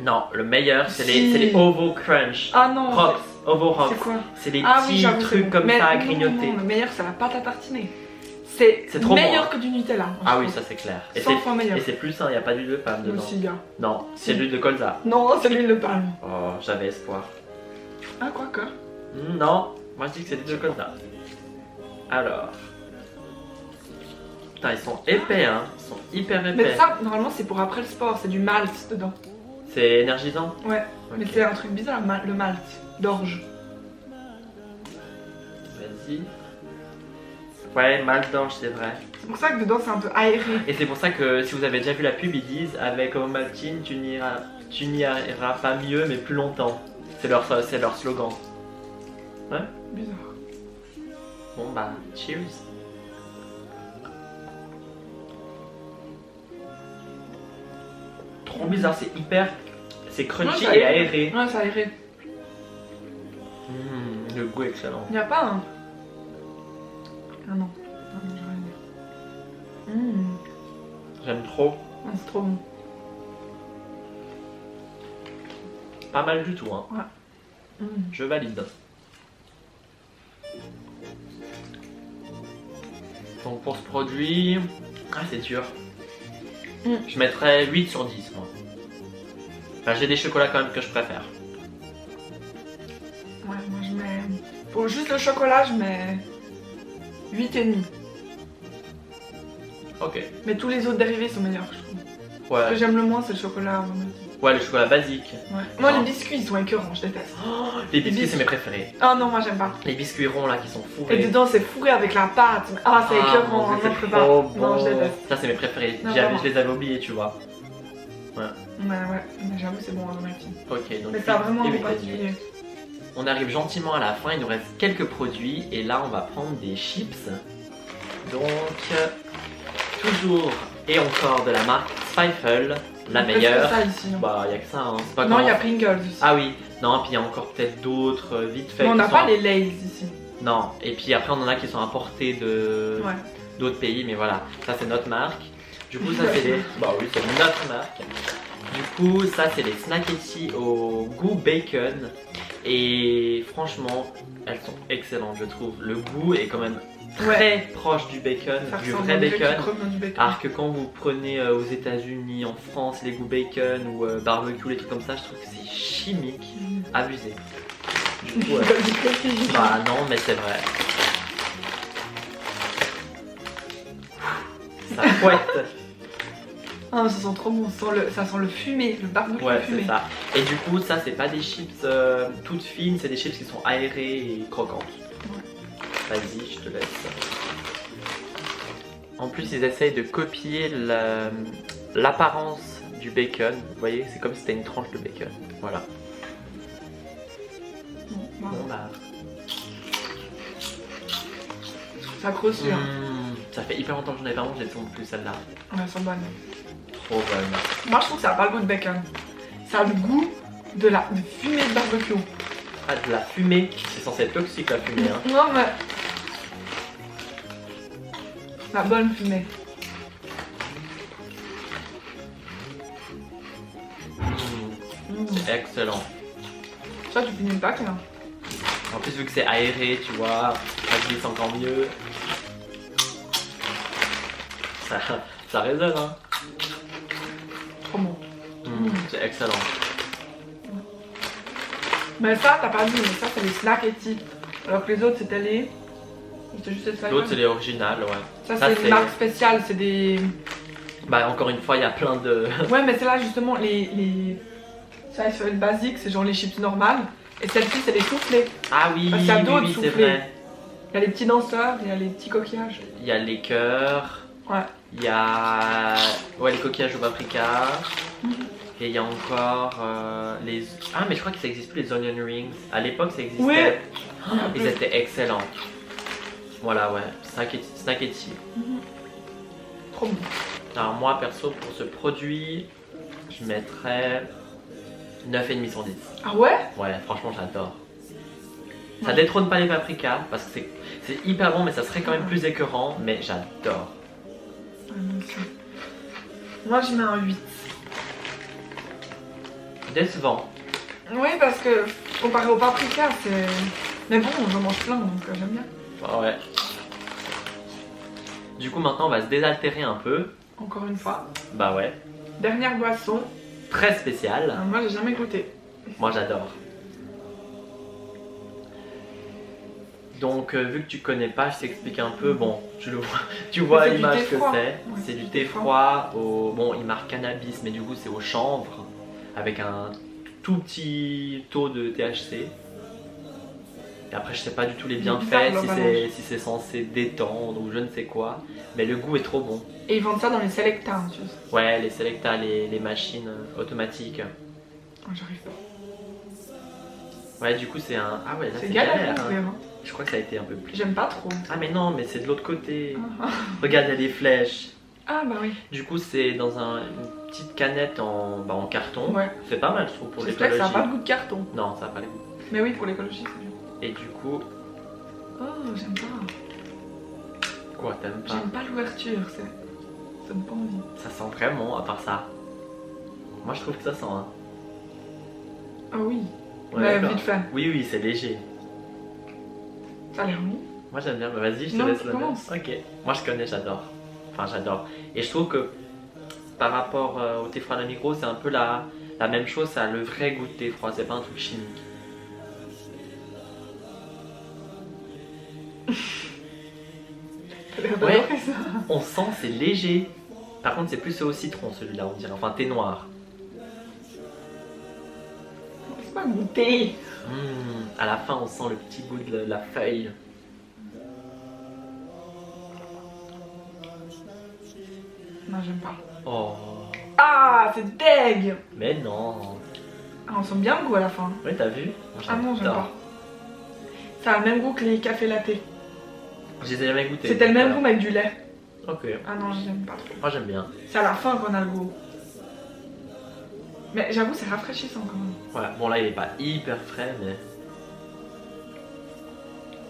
Non, le meilleur, c'est Si. les Ovo Crunch. Ah non. Rocks, Ovo Rocks. C'est quoi? C'est les Ah oui, petits j'avoue, c'est trucs bon. comme Mais ça à non, grignoter. non, le meilleur c'est la pâte à tartiner. C'est trop meilleur bon, hein. que du Nutella. Ah je oui, trouve. ça c'est clair. Et 100 fois meilleur. c'est plus sain, il n'y a pas d'huile de palme dedans. Aussi bien. Non, c'est Si. l'huile de colza. Non, c'est l'huile de palme. Oh, j'avais espoir. Ah quoi que? Non, moi je dis que c'est l'huile de colza. Alors. Putain, ils sont épais, hein. Ils sont hyper épais. Mais ça, normalement, c'est pour après le sport, c'est du malt dedans. C'est énergisant. Ouais, Ok. mais c'est un truc bizarre, le malt d'orge. Vas-y. Ouais, malt d'orge, c'est vrai. C'est pour ça que dedans, c'est un peu aéré. Et c'est pour ça que si vous avez déjà vu la pub, ils disent avec Ovomaltine, tu n'y iras pas mieux, mais plus longtemps. C'est leur slogan. Bizarre. Bon bah, cheers. Trop bizarre, c'est hyper... C'est crunchy Ouais, c'est et aéré. Ouais, c'est aéré. Le goût est excellent. Il n'y a pas un. Ah non. Ah non, j'ai rien dit. J'aime trop. Ah, c'est trop bon. Pas mal du tout, hein. Je valide. Donc pour ce produit... Ah, c'est dur. Je mettrais 8 sur 10, moi. Enfin, j'ai des chocolats quand même que je préfère. Ouais, moi je mets. Pour juste le chocolat, je mets 8,5. Ok. Mais tous les autres dérivés sont meilleurs, je trouve. Ce que Ouais. j'aime le moins, c'est le chocolat. Ouais, le chocolat basique. Ouais. Moi, Non. les biscuits, ils sont écœurants, je déteste. Oh, les biscuits, c'est mes préférés. Ah non, moi, j'aime pas. Les biscuits ronds là qui sont Et fourrés. dedans, c'est fourré avec la pâte. Ah, c'est écœurant, mon hein, Dieu, non, je c'est peux pas. trop bon. Non, je déteste. Ça, c'est mes préférés. Non, Je vraiment. les avais oubliés, tu vois. Ouais, ouais. Mais j'avoue, c'est bon, en Ovomaltine. Ok, donc. Mais ça a vraiment un et goût oui, particulier. on arrive gentiment à la fin, il nous reste quelques produits et là on va prendre des chips. Donc toujours et encore de la marque Zweifel, la Presque meilleure. ça ici. Hein. Bah il y a que ça, hein. C'est pas Non, il y a grand- Pringles aussi. Ah oui, non, puis il y a encore peut-être d'autres vite fait. Mais on qui n'a sont- pas les Lays ici. Non, et puis après on en a qui sont importés de Ouais. d'autres pays, mais voilà, ça c'est notre marque. Du coup ça c'est les... Bah oui, c'est notre marque. Du coup ça c'est les Snackety au goût bacon. Et franchement, elles sont excellentes je trouve. Le goût est quand même très proche du bacon, Ça du ressemble vrai on dirait que bacon. tu croques dans du bacon. Alors que quand vous prenez aux États-Unis, en France, les goûts bacon ou barbecue, les trucs comme ça, je trouve que c'est chimique, abusé. Du coup, bah non, mais c'est vrai. Ça fouette. Ah, ça sent trop bon, ça sent le fumé, le barbecue Ouais, fumé. c'est ça. Et du coup, ça, c'est pas des chips toutes fines, c'est des chips qui sont aérées et croquantes. Vas-y, je te laisse. En plus, ils essayent de copier l'apparence du bacon. Vous voyez, c'est comme si c'était une tranche de bacon. Voilà. Bon, Bon, bah. ça grossit. Hein. Ça fait hyper longtemps que je n'avais pas mangé de son plus celle-là. Ouais, elles sont bonnes. Trop bonne. Moi, je trouve que ça n'a pas le goût de bacon. Ça a le goût de fumée de barbecue. Ah, de la fumée. C'est censé être toxique la fumée. Hein. Non, mais. La bonne fumée. C'est excellent. Ça, tu finis le pack là. En plus, vu que c'est aéré, tu vois, ça glisse encore mieux. Ça résonne, hein. Trop bon. C'est excellent. Mais ça, t'as pas dit, mais ça, c'est les Snackety. Alors que les autres, c'était les. C'était juste les Snackety. L'autre, c'est les originales, ouais. Ça, Ça, c'est une marque spéciale, c'est des. Bah, encore une fois, il y a plein de. Ouais, mais c'est là justement les. Ça, il serait le basique, c'est genre les chips normales. Et celle-ci, c'est les soufflés. Ah oui, Parce qu'il y a d'autres oui, c'est soufflés. vrai. Il y a les petits danseurs, il y a les petits coquillages. Il y a les cœurs. Ouais. Il y a les coquillages au paprika. Et il y a encore les. Ah, mais je crois que ça existe plus, les onion rings. À l'époque, ça existait. Oui. Oh, ils étaient excellents. Voilà, ouais. Snackety. Trop bon. Alors, moi, perso, pour ce produit, je mettrais 9,5 sur 10. Ah ouais? Ouais, franchement, j'adore. Ça détrône pas les paprikas parce que c'est hyper bon, mais ça serait quand même plus écœurant. Mais j'adore. Moi, je mets un 8. Décevant. Oui, parce que comparé au paprika, c'est. Mais bon, j'en mange plein donc j'aime bien. Ah ouais. Du coup, maintenant, on va se désaltérer un peu. Encore une fois. Bah ouais. Dernière boisson. Très spécial. Moi, j'ai jamais goûté. Moi, j'adore. Donc, vu que tu connais pas, je t'explique un peu. Bon, tu vois C'est du l'image thé que froid. c'est. Ouais, C'est du thé froid. Bon, il marque cannabis, mais du coup, c'est au chanvre. Avec un tout petit taux de THC. Et après, je sais pas du tout les bienfaits, si c'est censé détendre ou je ne sais quoi. Mais le goût est trop bon. Et ils vendent ça dans les Selecta, hein, tu sais. Ouais, les Selecta, les machines automatiques. Oh, j'arrive pas. Ouais, du coup, c'est un. Ah ouais, là, C'est c'est galère galère. à ouvrir, hein. Je crois que ça a été un peu plus. J'aime pas trop. Ah, mais non, mais c'est de l'autre côté. Ah. Regarde, il y a des flèches. Ah bah oui. Du coup, c'est dans une petite canette en carton. Ouais. C'est pas mal, je trouve, pour J'espère que l'écologie. ça a pas le goût de carton. Non, ça a pas le goût. Mais oui, pour l'écologie, c'est bien. Et du coup, Oh, j'aime pas. quoi, t'aimes pas? J'aime pas l'ouverture, ça me pas envie. Ça sent vraiment, à part ça. Moi, je trouve que ça sent. Hein. Ah oui. Ouais, Mais d'accord. vite fait. Oui, oui, c'est léger. Ça a l'air bon. Moi, j'aime bien. Mais vas-y, je te Non, laisse tu le commences. Ok. Moi, je connais, j'adore. Enfin, j'adore. Et je trouve que par rapport au thé froid de la Migros, c'est un peu la même chose. Ça a le vrai goût de thé froid. C'est pas un truc chimique. T'as l'air Ouais. d'adorer ça. On sent, c'est léger. Par contre, c'est plus au citron celui-là, on dirait. Enfin, thé noir. C'est pas goûter. À la fin, on sent le petit goût de la feuille. Non, j'aime pas. Oh. Ah, c'est deg. Mais non. Ah, on sent bien le goût à la fin. Oui, t'as vu? Moi, Ah non, j'aime j'adore. pas. Ça a le même goût que les cafés latte. Je les ai jamais goûtés. C'était le même donc, goût mais avec du lait. Ok. Ah non, j'aime pas trop. Moi, j'aime bien. C'est à la fin qu'on a le goût. Mais j'avoue, c'est rafraîchissant quand même. Ouais, bon, là, il est pas hyper frais, mais.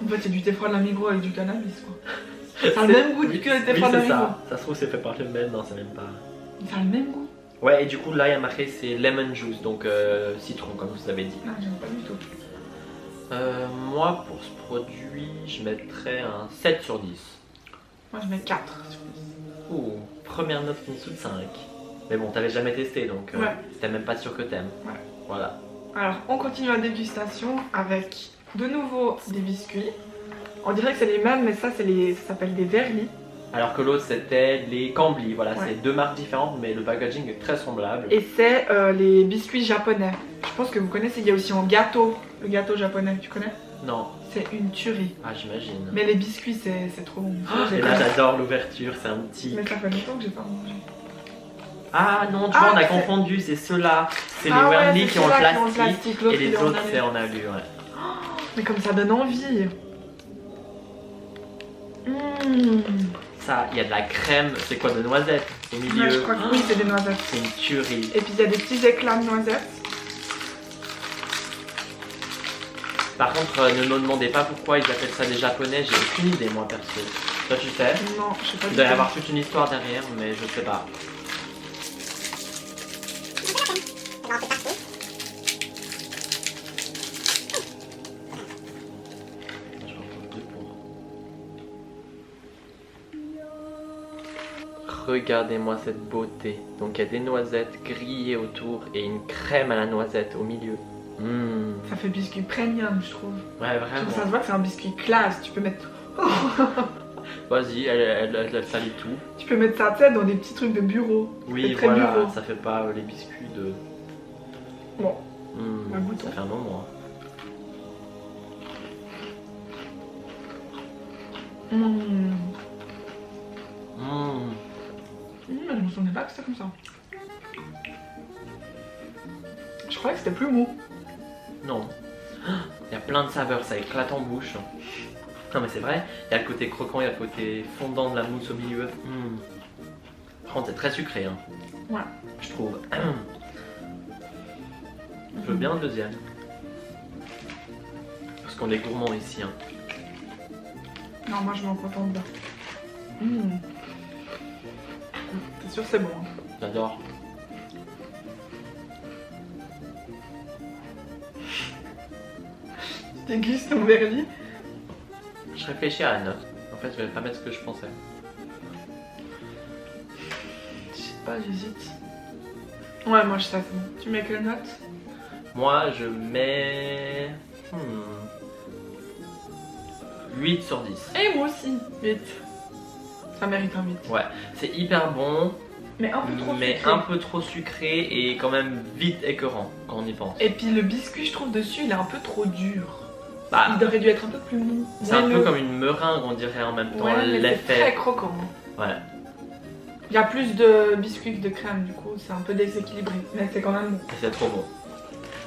En fait, c'est du thé froid de la Migros avec du cannabis, quoi. Ça a le même goût que le thé froid de la c'est Migros. ça. Ça se trouve, c'est fait par le même. Non, c'est même pas. Ça a le même goût. Ouais, et du coup, là, il y a marqué c'est lemon juice, donc citron, comme je vous avais dit. Ah, j'aime pas du tout. Moi, pour ce produit, je mettrais un 7 sur 10. Moi je mets 4 sur 10. Ouh, première note Nisu de 5. Mais bon, t'avais jamais testé, donc Ouais. c'était même pas sûr que t'aimes. Ouais. Voilà. Alors on continue la dégustation avec de nouveau des biscuits. On dirait que c'est les mêmes mais ça s'appelle des verlis. Alors que l'autre c'était les Cambly, voilà, Ouais. c'est deux marques différentes mais le packaging est très semblable. Et c'est les biscuits japonais. Je pense que vous connaissez, il y a aussi en gâteau, le gâteau japonais, tu connais? Non, C'est une tuerie. ah j'imagine. Mais les biscuits c'est trop bon. Et là j'adore l'ouverture, c'est un petit... Mais ça fait longtemps que j'ai pas mangé. Ah non, tu Ah, vois, on a c'est- confondu, c'est ceux-là. C'est Ah les ouais, Whirly c'est qui ont le ceux-là qui ont le plastique plastique, et l'autre, il les est en autres alu. c'est en alu, ouais. Mais comme ça donne envie. Ça, il y a de la crème, c'est quoi, de noisettes au milieu. Ouais, je crois que oui, c'est des noisettes. C'est une tuerie. Et puis il y a des petits éclats de noisettes. Par contre, ne me demandez pas pourquoi ils appellent ça des japonais, j'ai aucune idée moi perso. Toi tu sais? Non, je sais pas Il du doit y tout. avoir toute une histoire derrière, mais je sais pas. Regardez-moi cette beauté. Donc il y a des noisettes grillées autour et une crème à la noisette au milieu. Ça fait biscuit premium, je trouve. Ouais, Genre, vraiment. ça se voit que c'est un biscuit classe. Tu peux mettre, Vas-y, elle salit tout. tu peux mettre ça, tu sais, dans des petits trucs de bureau. Oui, C'est très voilà, bureau. ça fait pas les biscuits de... Bon, un goûtons. Ça fait un moment. Je me souvenais pas que c'était comme ça. Je croyais que c'était plus mou. Non. Il y a plein de saveurs, ça éclate en bouche. Non mais c'est vrai, il y a le côté croquant, il y a le côté fondant de la mousse au milieu. Par contre c'est très sucré, hein. Ouais. Je trouve. Je veux bien le deuxième. Parce qu'on est gourmand ici, hein. Non, moi je m'en contente bien. C'est sûr c'est bon. Hein. J'adore. Tu dégustes ton verlis. Je réfléchis à la note. En fait, je vais pas mettre ce que je pensais. Je sais pas, j'hésite. Ouais, moi je sais, c'est bon. Tu mets quelle note? Moi, je mets... 8 sur 10. Et moi aussi, 8. Ça mérite un 8. Ouais, c'est hyper bon, Mais un peu trop mais sucré. un peu trop sucré et quand même vite écœurant quand on y pense. Et puis le biscuit, je trouve dessus, il est un peu trop dur. Bah, Il aurait dû être un peu plus mou. c'est un peu comme une meringue, on dirait en même temps, Ouais, mais c'est très l'effet. croquant. Ouais. Il y a plus de biscuits que de crème, du coup, c'est un peu déséquilibré. Mais c'est quand même bon. Et c'est trop bon.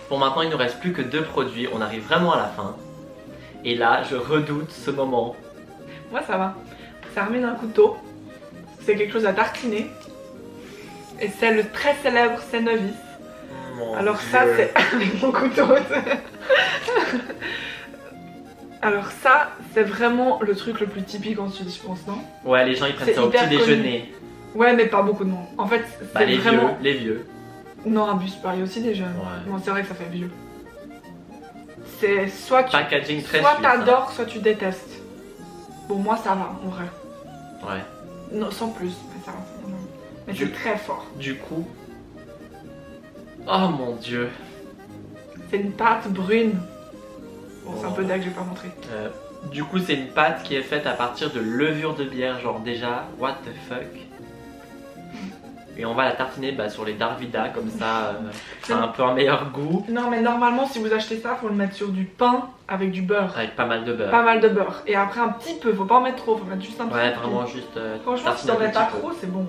Bon, maintenant il nous reste plus que 2 produits, on arrive vraiment à la fin. Et là, je redoute ce moment. Moi, ça va. C'est armé d'un couteau. C'est quelque chose à tartiner. Et c'est le très célèbre Cénovis. Mon Alors ça, Dieu. c'est avec mon couteau. Alors ça, c'est vraiment le truc le plus typique en Suisse, je pense, non? Ouais, les gens ils prennent C'est ça au hyper petit connu. déjeuner. Ouais, mais pas beaucoup de monde. En fait, c'est Bah, les vraiment... vieux, les vieux. Non, abuse pas, il y a aussi des jeunes. Ouais. Bon, c'est vrai que ça fait vieux. C'est soit tu... Packaging très soit suisse, hein. t'adores, soit tu détestes. Bon, moi ça va, en vrai. Ouais. Non, sans plus, mais ça va. Mais Du- c'est très fort. Du coup... Oh mon dieu. C'est une pâte brune. Bon, c'est un Oh. peu dague, je vais pas montrer. Du coup, c'est une pâte qui est faite à partir de levure de bière, genre déjà, what the fuck. Et on va la tartiner sur les Darvida, comme ça, ça a un peu un meilleur goût, Non, mais normalement, si vous achetez ça, faut le mettre sur du pain avec du beurre. avec pas mal de beurre. Pas mal de beurre. Et après, un petit peu, faut pas en mettre trop, faut mettre juste un petit Ouais, peu. vraiment juste Franchement, si tartiner t'en un mets petit pas peu. trop, c'est bon.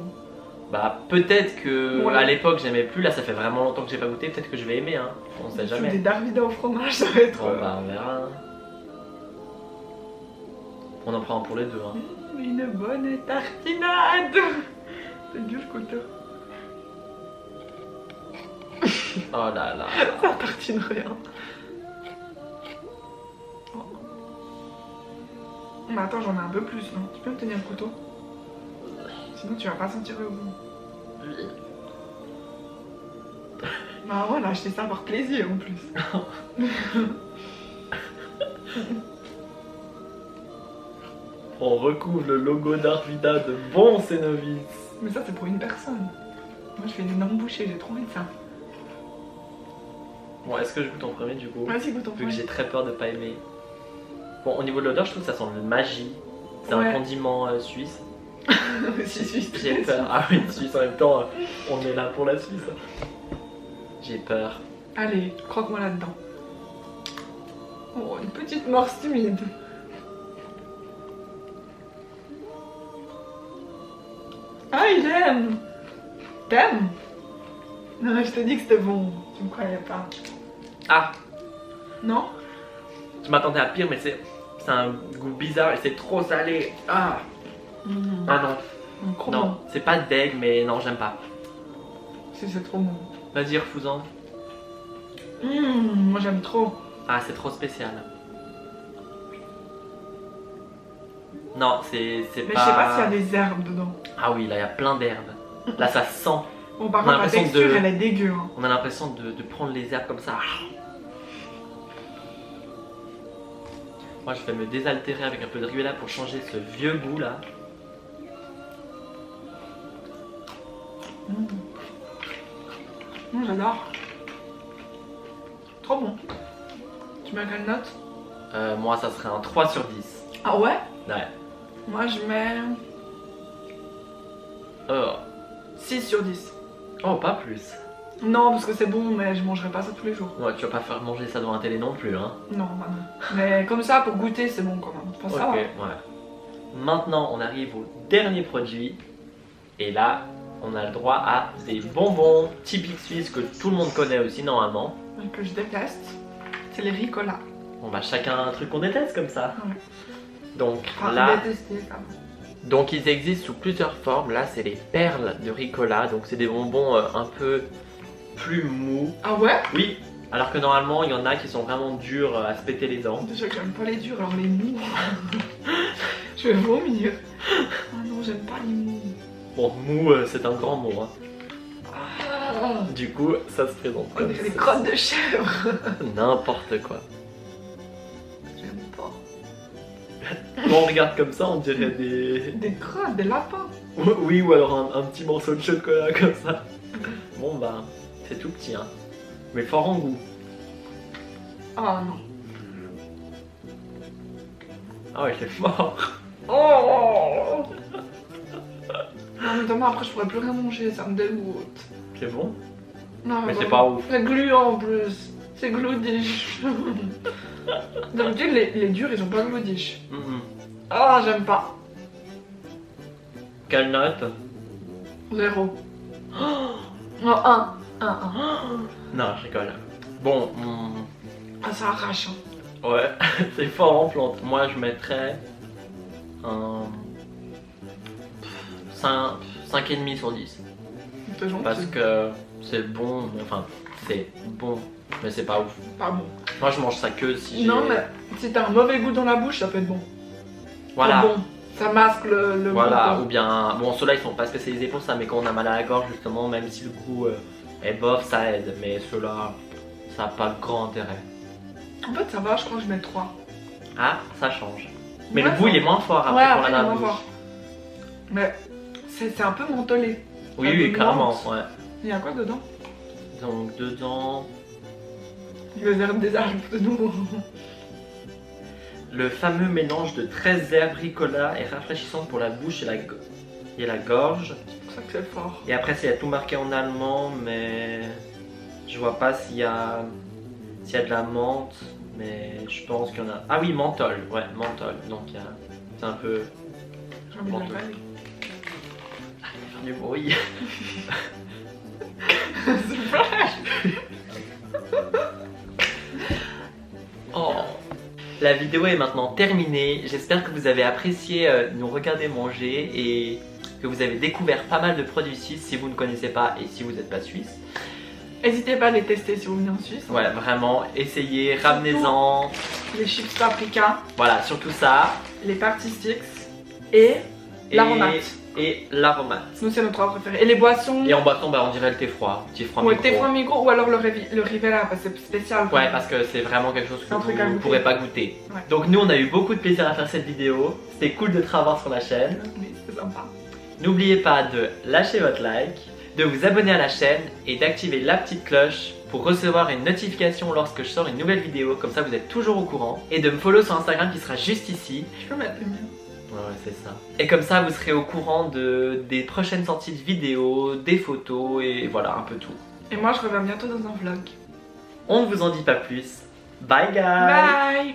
Bah peut-être que Ouais. à l'époque j'aimais plus, là ça fait vraiment longtemps que j'ai pas goûté, peut-être que je vais aimer, hein. On sait Des jamais. Darvida au fromage, ça va être. Bon bah on verra. On en prend un pour les deux, hein. Une bonne tartinade. C'est dur, le couteau. Oh là là. Ça tartine rien. Oh. Mais attends, j'en ai un peu plus, non? Tu peux me tenir le couteau? Sinon, tu vas pas sentir le goût. Bah, ouais, on a acheté ça par plaisir en plus. On recouvre le logo d'Arvida de bon Cénovis. Mais ça, c'est pour une personne. Moi, je fais une énorme bouchée, j'ai trop envie de ça. Bon, est-ce que je goûte en premier du coup? Vas-y, goûte en Vu que premier. j'ai très peur de pas aimer. Bon, au niveau de l'odeur, je trouve que ça sent le magie. C'est Ouais. un condiment suisse. Si, si, J'ai peur. Ah oui, Suisse en même temps, on est là pour la Suisse. J'ai peur. Allez, croque-moi là-dedans. Oh, une petite morse timide. Ah, il aime. T'aimes? Non, mais je t'ai dit que c'était bon. Tu me croyais pas. Ah, Non? je m'attendais à pire, mais c'est un goût bizarre et c'est trop salé. Ah, ah non, Trop non, bon. c'est pas deg, mais non, j'aime pas. Si, c'est trop bon. Vas-y, refous-en. Moi, j'aime trop. Ah, c'est trop spécial. Non, c'est Mais pas... je sais pas s'il y a des herbes dedans. Ah oui, là, il y a plein d'herbes. Là, ça sent. Bon, par On a contre, la l'impression texture, de- elle est dégueu. Hein. On a l'impression de prendre les herbes comme ça. Moi, je vais me désaltérer avec un peu de Rivella pour changer ce vieux goût là. J'adore. Trop bon. Tu mets quelle note? Moi, ça serait un 3 sur 10. Ah ouais? Ouais. Moi, je mets Oh, 6 sur 10. oh pas plus. Non, parce que c'est bon, mais je mangerai pas ça tous les jours. Ouais, tu vas pas faire manger ça devant la télé non plus, hein. Non, bah non. Mais comme ça, pour goûter, c'est bon quand même. Enfin, ça Ok, va. ouais. Maintenant, on arrive au dernier produit. Et là, on a le droit à des bonbons typiques suisses que tout le monde connaît aussi normalement. Que je déteste, c'est les Ricola. On va chacun un truc qu'on déteste comme ça. Ouais. Donc Enfin, là, détester, ça. donc ils existent sous plusieurs formes. Là, c'est les perles de Ricola. Donc c'est des bonbons un peu plus mous. Ah ouais? Oui, alors que normalement, il y en a qui sont vraiment durs à se péter les dents. Déjà que j'aime pas les durs, alors les mous. Je vais vomir. Ah non, j'aime pas les mous. Bon, mou, c'est un grand mot. Hein. Ah, Du coup, ça se présente on comme dirait des ça. crottes de chèvre. N'importe quoi. J'aime pas. Quand on regarde comme ça, on dirait des... Des crottes, des lapins. Oui, ou alors un petit morceau de chocolat comme ça. Bon bah, c'est tout petit, hein. Mais fort en goût. Ah non. Ah ouais, c'est fort. Oh. Non mais demain après je pourrais plus rien manger, ça me dégoûte. C'est bon. Non, Mais c'est vraiment. pas ouf. C'est gluant en plus. C'est gloudiche. D'habitude les durs ils ont pas gloudiche. Ah j'aime pas. Quelle note? 0. Non, 1. 1. Non, je rigole. Bon, Ah ça arrache. Hein. ouais, c'est fort en plante. Moi, je mettrais un 5,5 sur 10. C'est gentil. Parce que c'est bon, enfin, c'est bon, mais c'est pas ouf. Pas bon. Moi, je mange ça que si j'ai... Non mais si t'as un mauvais goût dans la bouche ça peut être bon. Voilà. Pas bon. Ça masque le Voilà, goût. ou bien, bon ceux-là ils sont pas spécialisés pour ça, mais quand on a mal à la gorge justement, même si le goût est bof, ça aide, mais ceux-là, ça n'a pas grand intérêt. En fait ça va, je crois que je mets 3. Ah, ça change. Mais Ouais, le goût il est moins fort après Ouais, qu'on après il l'a est dans la moins bouche. fort. Mais c'est un peu mentholé. Oui, Un oui, peu carrément, menthe. ouais. Il y a quoi dedans? Donc dedans, Les herbes des arbres de nouveau. le fameux mélange de 13 herbes Ricola est rafraîchissant pour la bouche et la gorge. C'est pour ça que c'est fort. Et après, il y a tout marqué en allemand, mais je vois pas s'il y a de la menthe, mais je pense qu'il y en a. Ah oui, menthol, ouais, menthol. Donc il y a, c'est un peu J'ai envie de Menthe. l'avaler. du bruit. C'est vrai. Oh. La vidéo est maintenant terminée. J'espère que vous avez apprécié nous regarder manger et que vous avez découvert pas mal de produits suisses si vous ne connaissez pas et si vous n'êtes pas suisse. N'hésitez pas à les tester si vous venez en Suisse. Ouais, vraiment, essayez, ramenez-en. Les chips paprika, Voilà, surtout ça. les party sticks et l'aromat. et l'aromate. Nous, c'est notre trois préféré. Et les boissons? Et en boisson, bah, on dirait le thé froid. Petit froid Ouais, micro. thé froid micro ou alors le Rivera, parce que c'est spécial. Ouais, parce que c'est vraiment quelque chose que Un truc à vous ne goûter. pourrez pas goûter. Ouais. Donc nous, on a eu beaucoup de plaisir à faire cette vidéo. C'était cool de te revoir sur la chaîne. Oui, c'est sympa. N'oubliez pas de lâcher votre like, de vous abonner à la chaîne et d'activer la petite cloche pour recevoir une notification lorsque je sors une nouvelle vidéo, comme ça vous êtes toujours au courant. Et de me follow sur Instagram qui sera juste ici. Je peux mettre le mien. Ouais, c'est ça. Et comme ça vous serez au courant des prochaines sorties de vidéos, des photos et voilà, un peu tout. Et moi, je reviens bientôt dans un vlog. On ne vous en dit pas plus. Bye guys! Bye!